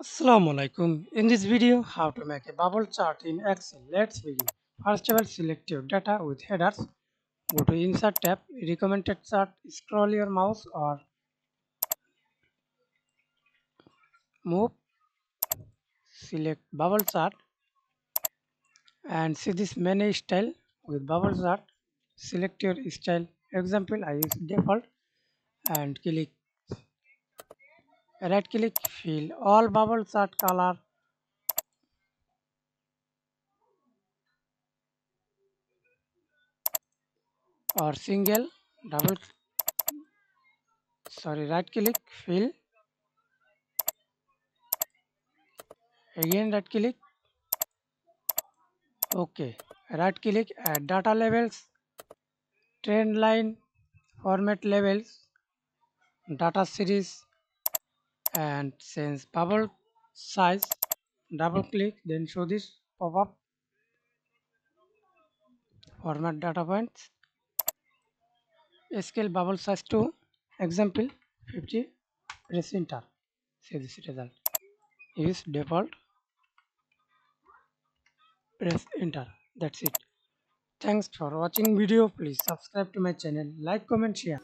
Assalamu Walaikum. In this video, how to make a bubble chart in Excel. Let's begin. First of all, select your data with headers. Go to Insert tab, Recommended Chart. Scroll your mouse or move. Select bubble chart and see this menu style with bubble chart. Select your style. Example, I use default and click right click fill all bubble chart color or single double right click fill again right click. Okay, right click add data labels, trend line, format labels, data series, and change bubble size. Double click, then show this pop up. Format data points, scale bubble size to example 50. Press enter. See this result. Use default. Press enter. That's it. Thanks for watching video. Please subscribe to my channel. Like, comment, share.